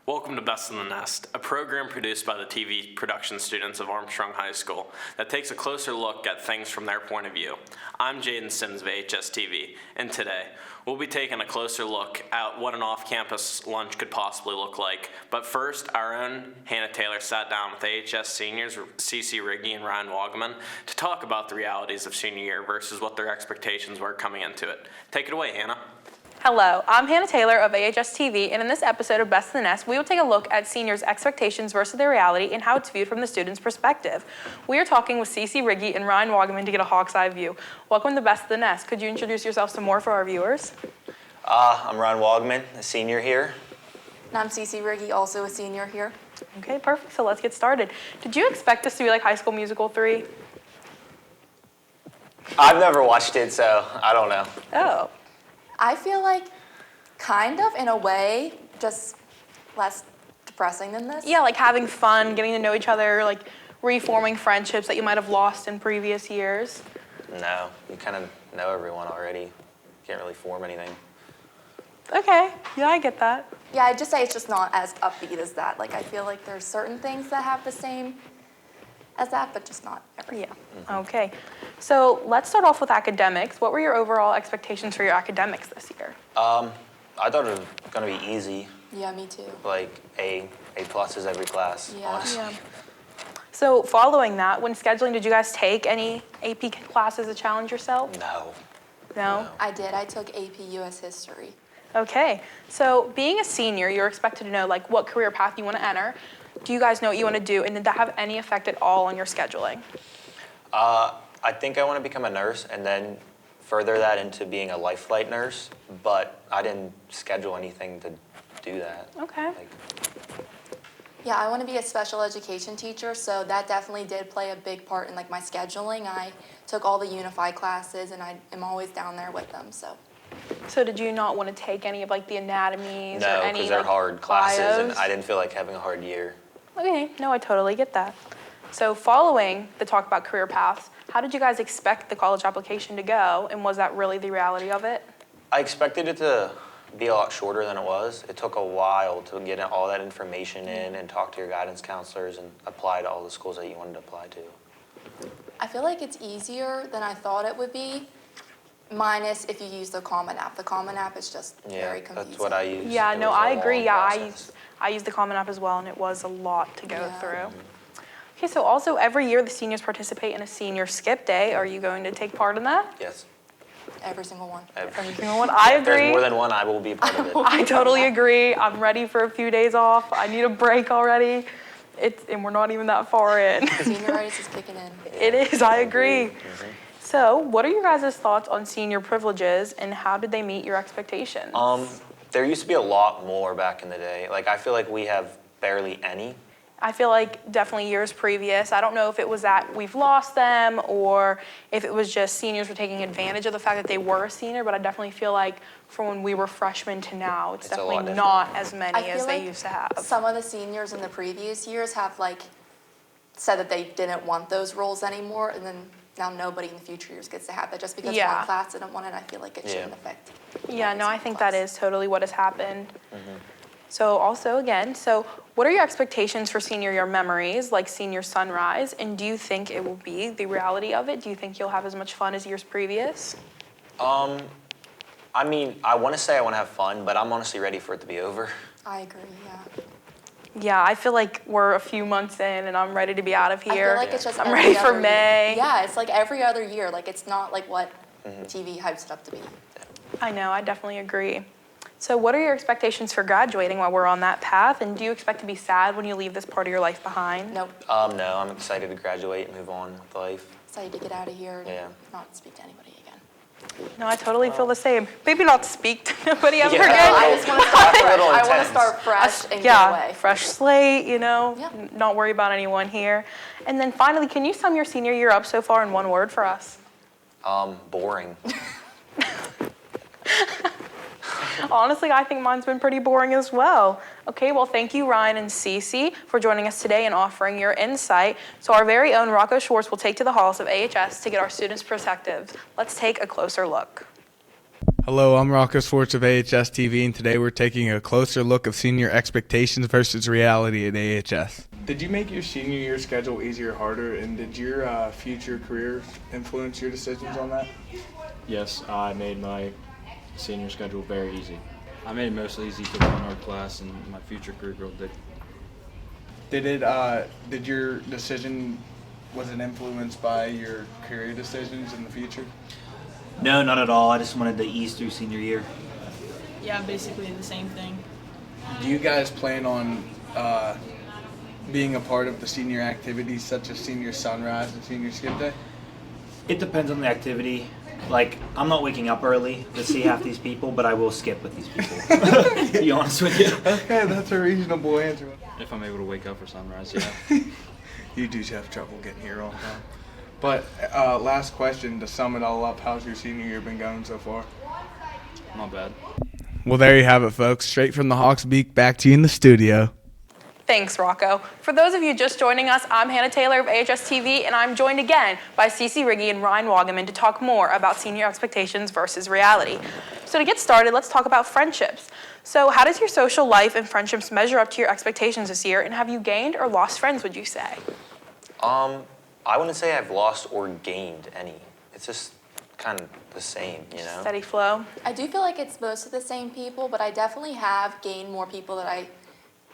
Welcome to Best in the Nest, a program produced by the TV production students of Armstrong High School that takes a closer look at things from their point of view. I'm Jaden of AHS-TV, and today we'll be taking a closer look at what an off-campus lunch could possibly look like. But first, our own Hannah Taylor sat down with AHS seniors Ceci, Righi, and Waugaman to talk about the realities of senior year versus what their expectations were coming into it. Take it away, Hannah. Hello, I'm Hannah Taylor of AHS-TV, and in this episode of Best in the Nest, we will take a look at seniors' expectations versus their reality and how it's viewed from the student's perspective. We are talking with Ceci, Righi, and Waugaman to get a hawk's eye view. Welcome to Best in the Nest. Could you introduce yourself some more for our viewers? I'm Waugaman, a senior here. And I'm Ceci Righi, also a senior here. Okay, perfect. So let's get started. Did you expect this to be like High School Musical 3? I've never watched it, so I don't know. Oh. I feel like kind of, in a way, just less depressing than this. Yeah, like having fun, getting to know each other, like reforming friendships that you might have lost in previous years. No, you kind of know everyone already. You can't really form anything. Okay, yeah, I get that. Yeah, I'd just say it's just not as upbeat as that. Like, I feel like there's certain things that have the same as that, but just not everything. Yeah, okay. So let's start off with academics. What were your overall expectations for your academics this year? I thought it was going to be easy, Yeah, me too. like A pluses every class, Yeah. honestly. Yeah. So following that, when scheduling, did you guys take any AP classes to challenge yourself? No. No? I did. I took AP US History. Okay. So being a senior, you're expected to know like what career path you want to enter. Do you guys know what you want to do, and did that have any effect at all on your scheduling? I think I want to become a nurse and then further that into being a life flight nurse, but I didn't schedule anything to do that. Okay. Yeah, I want to be a special education teacher, so that definitely did play a big part in like my scheduling. I took all the unified classes, and I am always down there with them, so. So did you not want to take any of like the anatomies or No, any because they're like, hard classes, and bios? I didn't feel like having a hard year. Okay, no, I totally get that. So following the talk about career paths, how did you guys expect the college application to go, and was that really the reality of it? I expected it to be a lot shorter than it was. It took a while to get all that information in and talk to your guidance counselors and apply to all the schools that you wanted to apply to. I feel like it's easier than I thought it would be, minus if you use the Common App. The Common App is just very confusing. That's what I use. Yeah, It no, was a I agree. long Yeah, process. I used the Common App as well, and it was a lot to go Yeah. through. Okay, so also every year the seniors participate in a senior skip day. Are you going to take part in that? Yes. Every single one. Every single one. I If there's agree. more than one, I will be a part of it. I totally agree. I'm ready for a few days off. I need a break already. And we're not even that far in. Senioritis is kicking in. It is, I agree. So what are your guys' thoughts on senior privileges, and how did they meet your expectations? There used to be a lot more back in the day. Like, I feel like we have barely any. I feel like definitely years previous. I don't know if it was that we've lost them or if it was just seniors were taking advantage of the fact that they were a senior, but I definitely feel like from when we were freshmen to now, it's It's a lot definitely different. not as many I as feel they like used to have. some of the seniors in the previous years have like said that they didn't want those roles anymore, and then now nobody in the future years gets to have that just because Yeah. one class didn't want it. I feel like it shouldn't affect. Yeah, every no, I single think class. that is totally what has happened. So also again, so what are your expectations for senior year memories, like senior sunrise, and do you think it will be the reality of it? Do you think you'll have as much fun as years previous? I mean, I want to say I want to have fun, but I'm honestly ready for it to be over. I agree. Yeah. Yeah, I feel like we're a few months in and I'm ready to be out of I here. feel like it's just I'm every ready for other May. Year. Yeah, it's like every other year. Like it's not like what TV hypes it up to be. I know, I definitely agree. So what are your expectations for graduating while we're on that path? And do you expect to be sad when you leave this part of your life behind? Nope. No, I'm excited to graduate and move on with life. Excited to get out of here and Yeah. not speak to anybody again. No, I totally feel the same. Maybe not speak to nobody ever Yeah. again. I just want to start That's a fresh. little I want to intense. start fresh and get Yeah, away. fresh slate, you know, Yeah. not worry about anyone here. And then finally, can you sum your senior year up so far in one word for us? Boring. Honestly, I think mine's been pretty boring as well. Okay, well, thank you, Ryan and Ceci, for joining us today and offering your insight. So our very own Rocco Schwartz will take to the halls of AHS to get our students' perspectives. Let's take a closer look. Hello, I'm Rocco Swartz of AHS-TV, and today we're taking a closer look of senior expectations versus reality at AHS. Did you make your senior year schedule easier or harder, and did your future career influence your decisions on that? Yes, I made my senior schedule very easy. I made it mostly easy for one art class, and my future career growth did. Did your decision, was it influenced by your career decisions in the future? No, not at all. I just wanted to ease through senior year. Yeah, basically the same thing. Do you guys plan on being a part of the senior activities such as senior sunrise and senior skip day? It depends on the activity. Like, I'm not waking up early to see half these people, but I will skip with these people. To be honest with you. Okay, that's a reasonable answer. If I'm able to wake up for sunrise, yeah. You do have trouble getting here on time. But last question, to sum it all up, how's your senior year been going so far? Not bad. Well, there you have it, folks. Straight from the Hawks Beak, back to you in the studio. Thanks, Rocco. For those of you just joining us, I'm Hannah Taylor of AHS-TV, and I'm joined again by Ceci, Righi, and Ryan Waugaman to talk more about senior expectations versus reality. So to get started, let's talk about friendships. So how does your social life and friendships measure up to your expectations this year, and have you gained or lost friends, would you say? I wouldn't say I've lost or gained any. It's just kind of the same, you know? Steady flow? I do feel like it's most of the same people, but I definitely have gained more people that I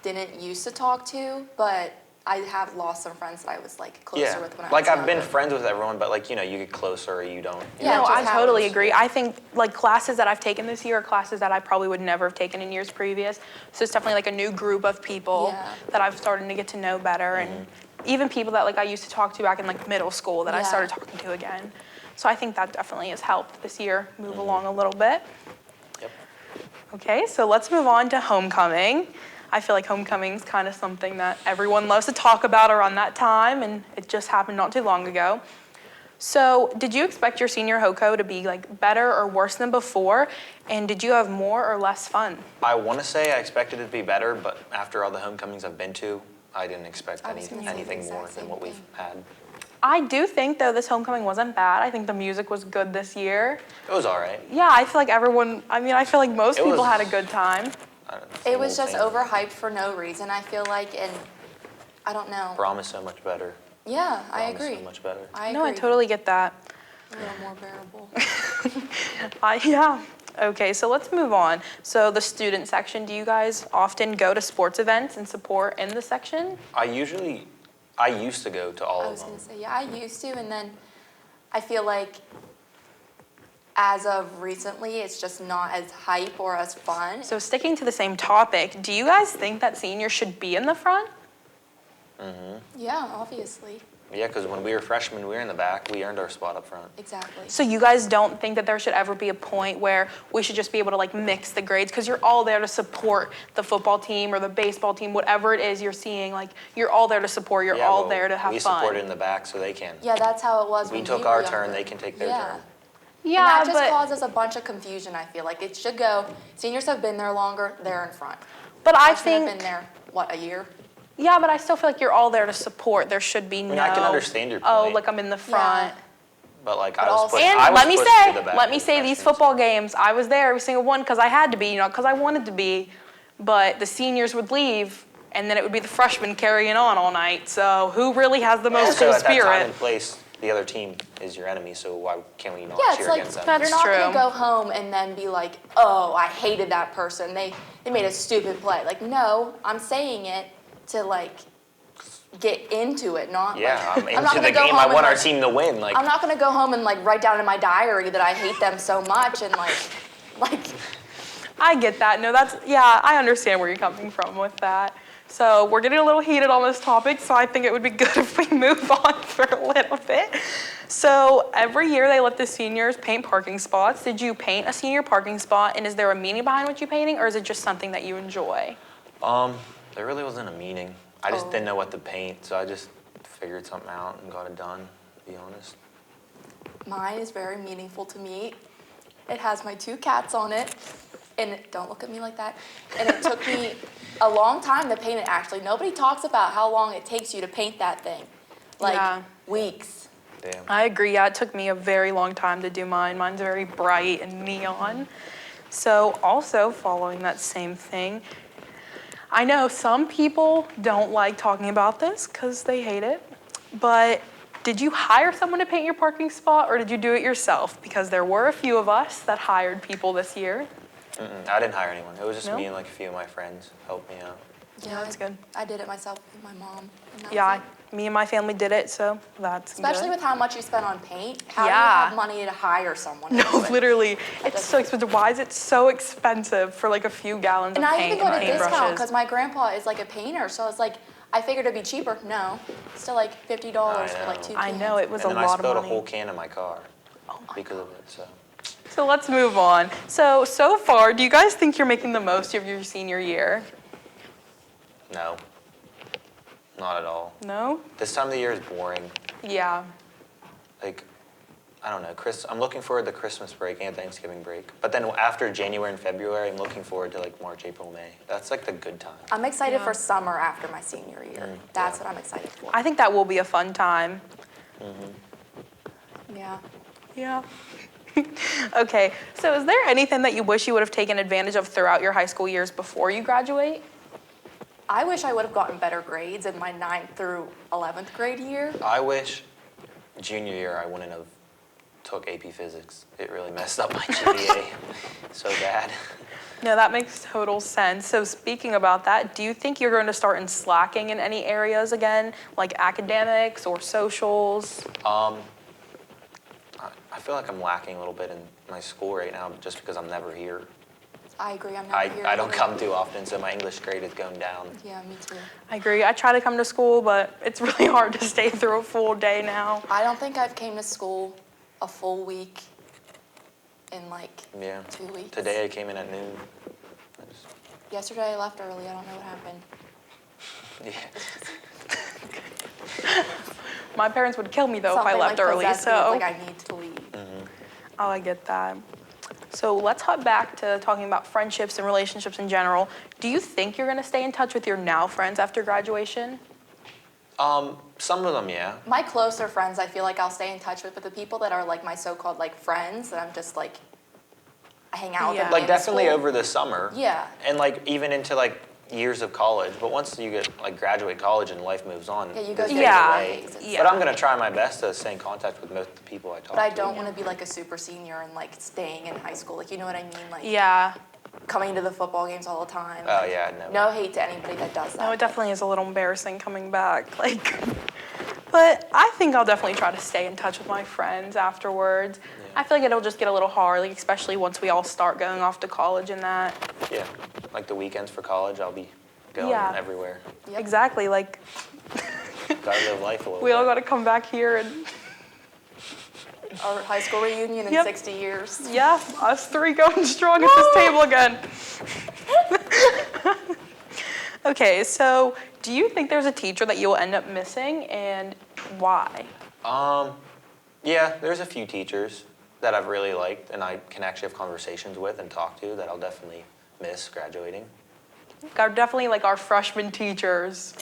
didn't used to talk to, but I have lost some friends that I was like closer with when I was Like I've been younger. friends with everyone, but like, you know, you get closer or you don't. Yeah, No, it just I totally happens. agree. I think like classes that I've taken this year are classes that I probably would never have taken in years previous. So it's definitely like a new group of people Yeah. that I've started to get to know better, and even people that like I used to talk to back in like middle school that I Yeah. started talking to again. So I think that definitely has helped this year move along a little bit. Yep. Okay, so let's move on to homecoming. I feel like homecoming is kind of something that everyone loves to talk about around that time, and it just happened not too long ago. So did you expect your senior HOCO to be like better or worse than before? And did you have more or less fun? I want to say I expected it to be better, but after all the homecomings I've been to, I didn't expect I was gonna say the anything exact more than same what we've thing. had. I do think though this homecoming wasn't bad. I think the music was good this year. It was all right. Yeah, I feel like I feel like most It people was- had a good time. I don't know, It same was old just thing. overhyped for no reason, I feel like, and I don't know. Prom is so much better. Yeah, I Prom is agree. so much better. I No, I agree. totally get that. A little more bearable. Yeah. Okay, so let's move on. So the student section, do you guys often go to sports events and support in the section? I used to go to all I of was them. gonna say, yeah, I used to, and then I feel like as of recently, it's just not as hype or as fun. So sticking to the same topic, do you guys think that seniors should be in the front? Yeah, obviously, Yeah, because when we were freshmen, we were in the back. We earned our spot up front. exactly. So you guys don't think that there should ever be a point where we should just be able to like mix the grades, because you're all there to support the football team or the baseball team, whatever it is you're seeing, like you're all there to support, you're Yeah, all well, there to have we fun. supported in the back so they can. Yeah, that's how it was We when took we were our younger. turn, they can take their Yeah. turn. Yeah, And that just but causes a bunch of confusion, I feel like. It should go, seniors have been there longer, they're in front. I Freshmen have think been there, what, a year? yeah, but I still feel like you're all there to support. There should be no. I can understand your Oh, point. like I'm in the front. But like But I was also- pushed, And I was let me pushed say, to the back let me as a say, these freshman. football games, I was there every single one because I had to be, because I wanted to be. But the seniors would leave, and then it would be the freshmen carrying on all night. So who really has the most Also, school at that time spirit? and place, the other team is your enemy, so why can't we not Yeah, cheer it's like, against them? That's you're not true. gonna go home and then be like, oh, I hated that person, they made a stupid play. Like, no, I'm saying it to like, get into it, not Yeah, like, I'm into not the gonna go game. home I and, want our like- team to win. Like, I'm not gonna go home and like write down in my diary that I hate them so much and like, I get that. No, I understand where you're coming from with that. So we're getting a little heated on this topic, so I think it would be good if we move on for a little bit. So every year they let the seniors paint parking spots. Did you paint a senior parking spot, and is there a meaning behind what you're painting, or is it just something that you enjoy? there really wasn't a meaning. I just didn't know what to paint, so I just figured something out and got it done, to be honest. mine is very meaningful to me. It has my 2 cats on it, and don't look at me like that. And it took me a long time to paint it, actually. Nobody talks about how long it takes you to paint that thing. Like, Yeah. weeks. Damn. I agree. Yeah, it took me a very long time to do mine. Mine's very bright and neon. So also following that same thing, I know some people don't like talking about this because they hate it, but did you hire someone to paint your parking spot or did you do it yourself? Because there were a few of us that hired people this year. I didn't hire anyone. It was just No? me and like a few of my friends helped me out. Yeah, that's good. I did it myself with my mom. and that was Yeah, it. me and my family did it, so that's Especially good. with how much you spend on paint. How do you Yeah. have money to hire someone? to No, do it? literally, it's so expensive. Why is it so expensive for like a few gallons And of I paint even got a and discount because paintbrushes? my grandpa is like a painter, so it's like I figured it'd be cheaper. No, still like $50 for like know. 2 I cans. know, it was And a then I lot spilled of a money. whole can in my car because of it. So let's move on. So far, do you guys think you're making the most of your senior year? No, not at all. No? This time of the year is boring. Yeah. Like, I don't know. I'm looking forward to Christmas break and Thanksgiving break. But then after January and February, I'm looking forward to like March, April, May. That's like the good time. I'm excited Yeah. for summer after my senior year. That's what I'm excited for. I think that will be a fun time. Yeah. Yeah. Okay, so is there anything that you wish you would have taken advantage of throughout your high school years before you graduate? I wish I would have gotten better grades in my 9th through 11th grade year. I wish junior year I wouldn't have took AP Physics. It really messed up my GPA so bad. No, that makes total sense. So speaking about that, do you think you're going to start in slacking in any areas again, like academics or socials? I feel like I'm lacking a little bit in my school right now just because I'm never here. I agree. I'm never here. I don't either. come too often, so my English grade is going down. Yeah, me too. I agree. I try to come to school, but it's really hard to stay through a full day now. I don't think I've came to school a full week in like Yeah. 2 weeks. Today I came in at noon. Yesterday I left early. I don't know what happened. Yeah. My parents would kill me though Something if I left like early, possessed me. It's so. like I need to leave. Oh, I get that. So let's hop back to talking about friendships and relationships in general. Do you think you're gonna stay in touch with your now friends after graduation? Some of them, yeah. My closer friends, I feel like I'll stay in touch with, but the people that are like my so-called like friends that I'm just like, I hang out with Yeah. them. Like in definitely school. over the summer. Yeah. And like even into like years of college. But once you get like graduate college and life moves on, Yeah, you go there's through days Yeah. away. phases. Yeah. But I'm gonna try my best to stay in contact with most of the people I talk But I to. don't want to be like a super senior and like staying in high school. Like, you know what I mean? Like Yeah. coming to the football games all the time. Oh yeah, no. No hate to anybody that does that. No, it definitely is a little embarrassing coming back. Like, but I think I'll definitely try to stay in touch with my friends afterwards. I feel like it'll just get a little hard, like especially once we all start going off to college and that. Yeah. Like the weekends for college, I'll be going Yeah. everywhere. Yep. Exactly. Like Gotta live life a little we all bit. got to come back here and Our high school reunion in Yep. 60 years. yeah, us three going strong at this table again. Okay, so do you think there's a teacher that you'll end up missing and why? Yeah, there's a few teachers that I've really liked and I can actually have conversations with and talk to that I'll definitely miss graduating. Are definitely like our freshman teachers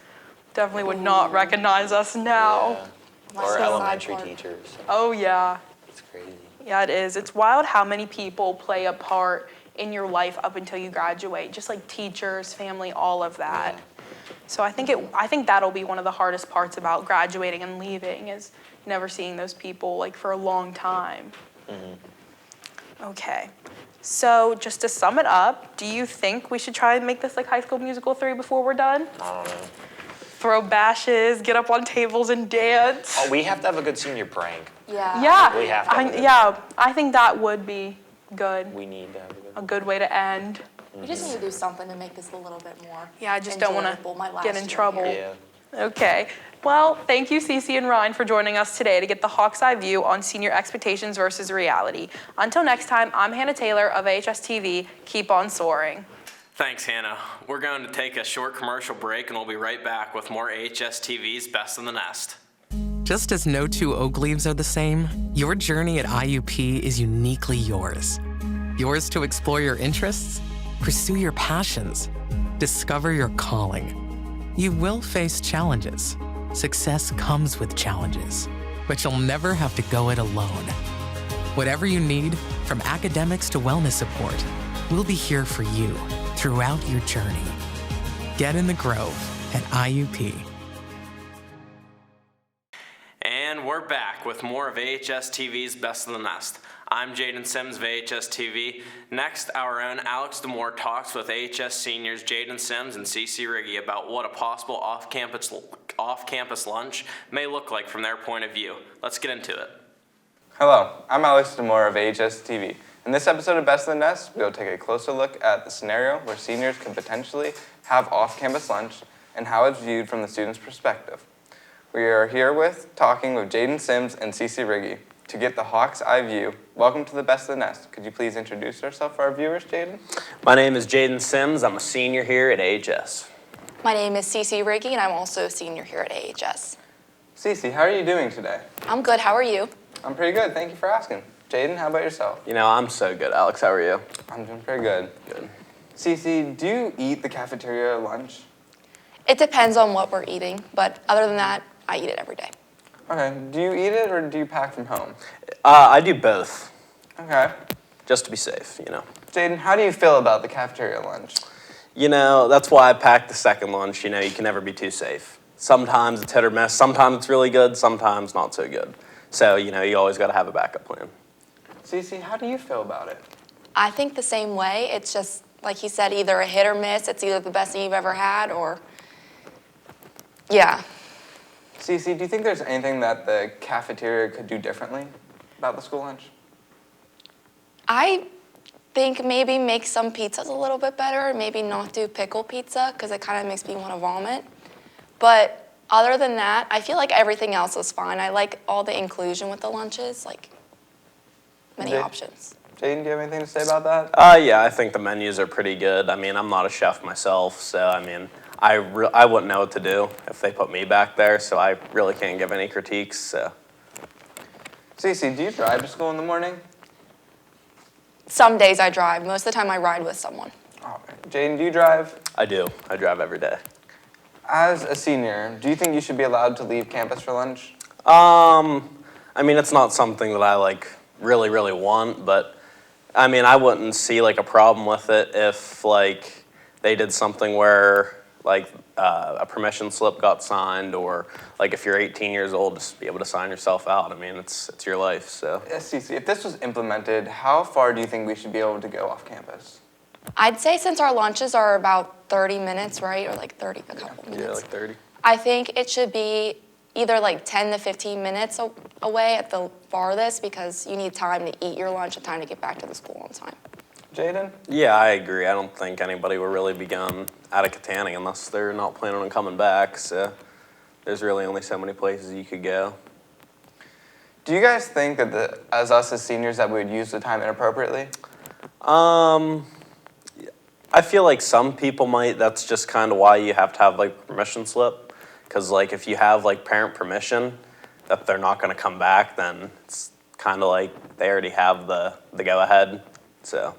definitely would not recognize us now. Yeah. My Or side elementary part. teachers. Oh yeah. It's crazy. Yeah, it is. It's wild how many people play a part in your life up until you graduate. Just like teachers, family, all of that. Yeah. So I think that'll be one of the hardest parts about graduating and leaving is never seeing those people like for a long time. Okay. So just to sum it up, do you think we should try and make this like High School Musical 3 before we're done? I don't know. Throw bashes, get up on tables and dance. Oh, we have to have a good senior prank. Yeah. Yeah. We have to have a good yeah, I think that would be good. We need to have a good A good way to end. We just need to do something to make this a little bit more. Yeah, I just don't want enjoyable, my to last get in year trouble. here. Yeah. Okay. Well, thank you, Ceci and Ryan, for joining us today to get the Hawk's Eye view on senior expectations versus reality. Until next time, I'm Hannah Taylor of AHS-TV. Keep on soaring. Thanks, Hannah. We're going to take a short commercial break and we'll be right back with more AHS-TV's Best in the Nest. Just as no two oak leaves are the same, your journey at IUP is uniquely yours. Yours to explore your interests, pursue your passions, discover your calling. You will face challenges. Success comes with challenges. but you'll never have to go it alone. Whatever you need, from academics to wellness support, we'll be here for you throughout your journey. Get in the Grove at IUP. And we're back with more of AHS-TV's Best of the Nest. I'm Jaden Sims of AHS-TV. Next, our own Alex Damore talks with AHS seniors Jaden Sims and Ceci Righi about what a possible off-campus lunch may look like from their point of view. Let's get into it. Hello, I'm Alex Damore of AHS-TV. In this episode of Best of the Nest, we'll take a closer look at the scenario where seniors could potentially have off-campus lunch and how it's viewed from the student's perspective. We are here talking with Jaden Sims and Ceci Righi. To get the hawk's eye view, welcome to the Best of the Nest. Could you please introduce yourself for our viewers, Jaden? My name is Jaden Sims. I'm a senior here at AHS. My name is Ceci Righi, and I'm also a senior here at AHS. Ceci, how are you doing today? I'm good. How are you? I'm pretty good. Thank you for asking. Jaden, how about yourself? You know, I'm so good. Alex, how are you? I'm doing pretty good. Good. Ceci, do you eat the cafeteria lunch? It depends on what we're eating, but other than that, I eat it every day. Okay. Do you eat it or do you pack from home? I do both, Okay. just to be safe, you know. Jaden, how do you feel about the cafeteria lunch? You know, that's why I packed the second lunch. You know, you can never be too safe. Sometimes it's hit or miss. Sometimes it's really good. Sometimes not so good. So, you know, you always got to have a backup plan. Ceci, how do you feel about it? I think the same way. It's just, like he said, either a hit or miss. It's either the best thing you've ever had or, yeah. Ceci, do you think there's anything that the cafeteria could do differently about the school lunch? I think maybe make some pizzas a little bit better, maybe not do pickle pizza because it kind of makes me want to vomit. But other than that, I feel like everything else is fine. I like all the inclusion with the lunches, like many options. Jaden, do you have anything to say about that? Yeah, I think the menus are pretty good. I mean, I'm not a chef myself, so I mean, I wouldn't know what to do if they put me back there, so I really can't give any critiques. So. Ceci, do you drive to school in the morning? Some days I drive. Most of the time I ride with someone. Oh, Jaden, do you drive? I do. I drive every day. As a senior, do you think you should be allowed to leave campus for lunch? I mean, it's not something that I like really want, but I mean, I wouldn't see like a problem with it if like they did something where like a permission slip got signed, or like if you're 18 years old, just be able to sign yourself out. I mean, it's your life, so. Yes, Ceci, if this was implemented, how far do you think we should be able to go off campus? I'd say since our lunches are about 30 minutes, right, or like 30, a couple minutes. Yeah, like 30. I think it should be either like 10 to 15 minutes away at the farthest because you need time to eat your lunch and time to get back to the school on time. Jaden? Yeah, I agree. I don't think anybody will really be going out of Katanning unless they're not planning on coming back, so there's really only so many places you could go. Do you guys think that as seniors that we would use the time inappropriately? I feel like some people might. That's just kind of why you have to have like permission slip, because like if you have like parent permission that they're not going to come back, then it's kind of like they already have the go ahead. So.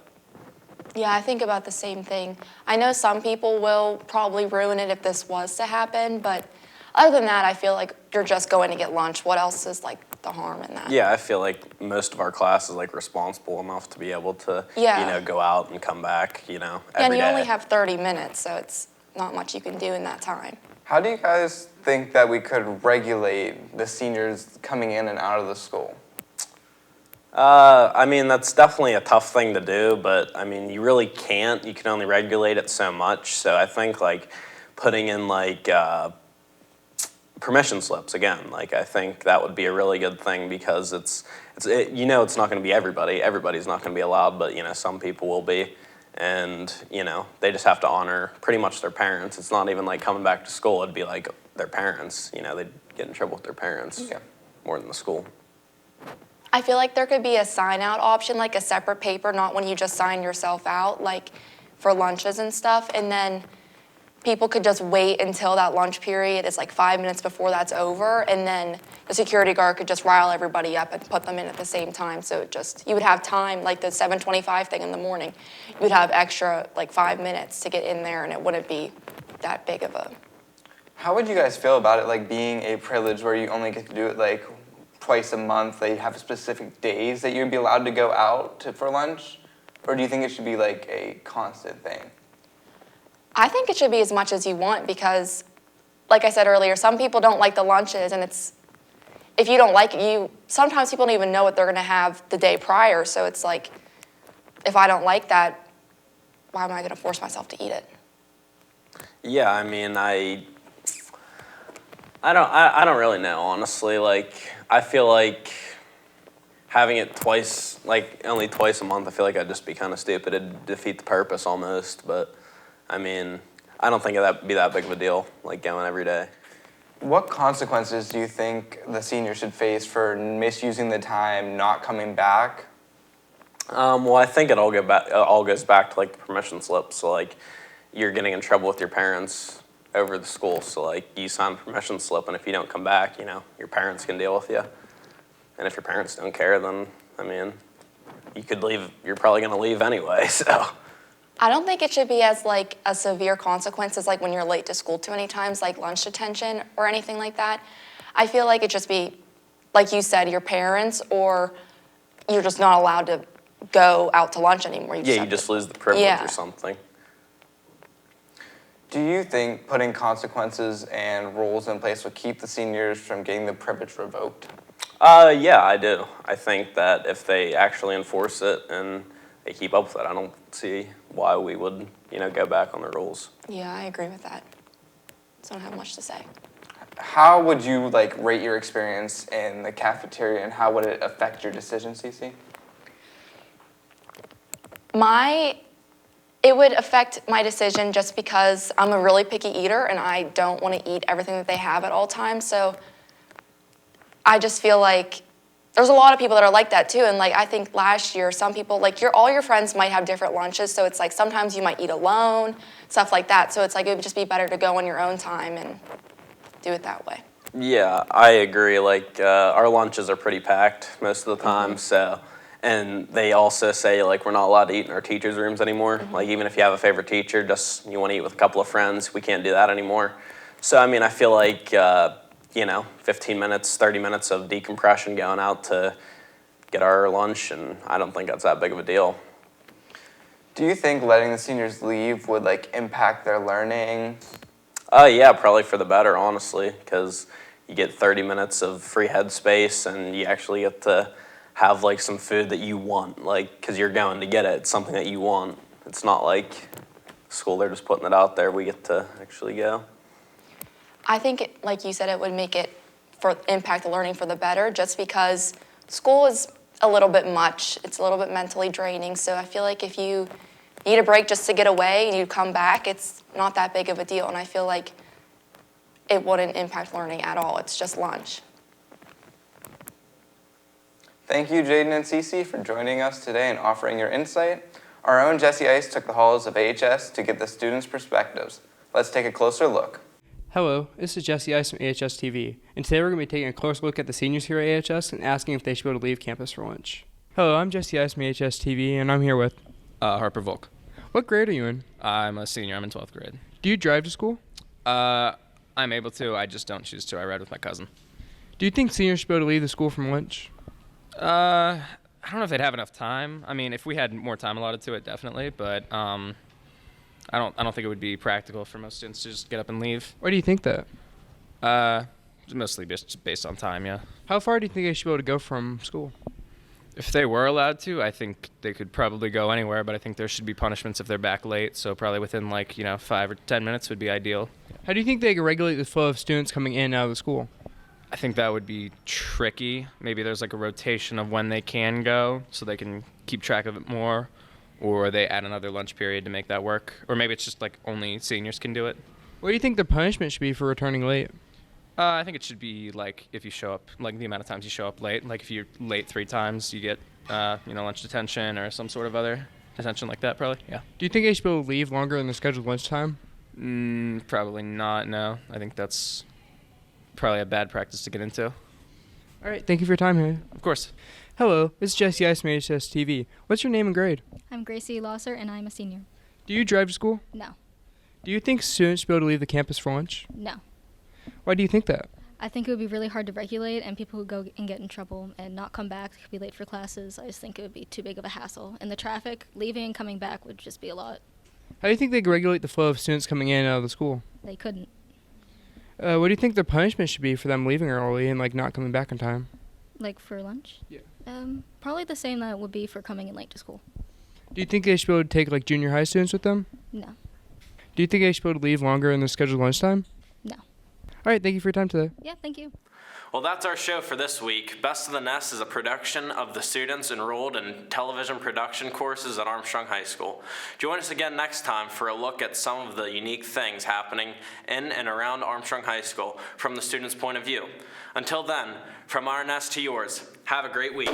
Yeah, I think about the same thing. I know some people will probably ruin it if this was to happen, but other than that, I feel like you're just going to get lunch. What else is like the harm in that? Yeah, I feel like most of our class is like responsible enough to be able to, Yeah. you know, go out and come back, you know, And every you day. only have 30 minutes, so it's not much you can do in that time. How do you guys think that we could regulate the seniors coming in and out of the school? I mean, that's definitely a tough thing to do, but I mean, you really can't. You can only regulate it so much. So I think like putting in like permission slips again, like I think that would be a really good thing because you know, it's not going to be everybody. Everybody's not going to be allowed, but you know, some people will be. And, you know, they just have to honor pretty much their parents. It's not even like coming back to school. It'd be like their parents. You know, they'd get in trouble with their parents more than the school. I feel like there could be a sign-out option, like a separate paper, not when you just sign yourself out, like for lunches and stuff. And then people could just wait until that lunch period is like 5 minutes before that's over. And then the security guard could just rile everybody up and put them in at the same time. So you would have time, like the 7:25 thing in the morning, you would have extra like 5 minutes to get in there and it wouldn't be that big of a... How would you guys feel about it like being a privilege where you only get to do it like twice a month, they have specific days that you'd be allowed to go out for lunch? Or do you think it should be like a constant thing? I think it should be as much as you want because, like I said earlier, some people don't like the lunches, and if you don't like it, sometimes people don't even know what they're going to have the day prior. So it's like, if I don't like that, why am I going to force myself to eat it? Yeah, I mean, I don't really know, honestly. Like, I feel like having it twice, like only twice a month, I feel like that'd just be kind of stupid. It'd defeat the purpose almost. But I mean, I don't think that'd be that big of a deal, like going every day. What consequences do you think the senior should face for misusing the time, not coming back? Well, I think it all goes back to like the permission slip. So like, you're getting in trouble with your parents over the school. So like, you sign a permission slip, and if you don't come back, you know, your parents can deal with you. And if your parents don't care, then I mean, you could leave. You're probably going to leave anyway. So I don't think it should be as like a severe consequence as like when you're late to school too many times, like lunch detention or anything like that. I feel like it just be, like you said, your parents, or you're just not allowed to go out to lunch anymore. You just lose the privilege or something. Do you think putting consequences and rules in place will keep the seniors from getting the privilege revoked? Yeah, I do. I think that if they actually enforce it and they keep up with it, I don't see why we would, go back on the rules. Yeah, I agree with that. So I don't have much to say. How would you rate your experience in the cafeteria, and how would it affect your decision, Ceci? It would affect my decision just because I'm a really picky eater and I don't want to eat everything that they have at all times. So I just feel like there's a lot of people that are like that too. And I think last year, some people, all your friends might have different lunches. So it's sometimes you might eat alone, stuff like that. So it's it would just be better to go on your own time and do it that way. Yeah, I agree. Our lunches are pretty packed most of the time. So. And they also say, we're not allowed to eat in our teachers' rooms anymore. Even if you have a favorite teacher, just you want to eat with a couple of friends, we can't do that anymore. So, I mean, I feel 15 minutes, 30 minutes of decompression going out to get our lunch, and I don't think that's that big of a deal. Do you think letting the seniors leave would, impact their learning? Yeah, probably for the better, honestly, because you get 30 minutes of free headspace, and you actually get to have some food that you want, because you're going to get it. It's something that you want. It's not like school, they're just putting it out there. We get to actually go. I think, like you said, it would make it impact the learning for the better, just because school is a little bit much. It's a little bit mentally draining. So I feel like if you need a break just to get away and you come back, it's not that big of a deal. And I feel like it wouldn't impact learning at all. It's just lunch. Thank you, Jaden and Ceci, for joining us today and offering your insight. Our own Jesse Ice took the halls of AHS to get the students' perspectives. Let's take a closer look. Hello, this is Jesse Ice from AHS-TV, and today we're going to be taking a closer look at the seniors here at AHS and asking if they should be able to leave campus for lunch. Hello, I'm Jesse Ice from AHS-TV, and I'm here with Harper Volk. What grade are you in? I'm a senior. I'm in 12th grade. Do you drive to school? I'm able to. I just don't choose to. I ride with my cousin. Do you think seniors should be able to leave the school from lunch? I don't know if they'd have enough time. I mean, if we had more time allotted to it, definitely. But I don't think it would be practical for most students to just get up and leave. Why do you think that? Mostly just based on time, yeah. How far do you think they should be able to go from school? If they were allowed to, I think they could probably go anywhere. But I think there should be punishments if they're back late. So probably within 5 or 10 minutes would be ideal. How do you think they could regulate the flow of students coming in and out of the school? I think that would be tricky. Maybe there's a rotation of when they can go so they can keep track of it more, or they add another lunch period to make that work. Or maybe it's just only seniors can do it. What do you think the punishment should be for returning late? I think it should be if you show up, the amount of times you show up late. If you're late 3 times, you get lunch detention or some sort of other detention like that, probably, yeah. Do you think they should be able to leave longer than the scheduled lunchtime? Probably not, no. I think that's probably a bad practice to get into. All right, thank you for your time here. Of course. Hello, this is Jesse Ice from AHS-TV. What's your name and grade? I'm Gracie Losser, and I'm a senior. Do you drive to school? No. Do you think students should be able to leave the campus for lunch? No. Why do you think that? I think it would be really hard to regulate, and people who go and get in trouble and not come back, could be late for classes. I just think it would be too big of a hassle. And the traffic, leaving and coming back would just be a lot. How do you think they could regulate the flow of students coming in and out of the school? They couldn't. What do you think the punishment should be for them leaving early and like not coming back on time? Like for lunch? Yeah. Probably the same that it would be for coming in late to school. Do you think they should be able to take like junior high students with them? No. Do you think they should be able to leave longer in their scheduled lunchtime? No. All right, thank you for your time today. Yeah, thank you. Well, that's our show for this week. Best of the Nest is a production of the students enrolled in television production courses at Armstrong High School. Join us again next time for a look at some of the unique things happening in and around Armstrong High School from the students' point of view. Until then, from our nest to yours, have a great week.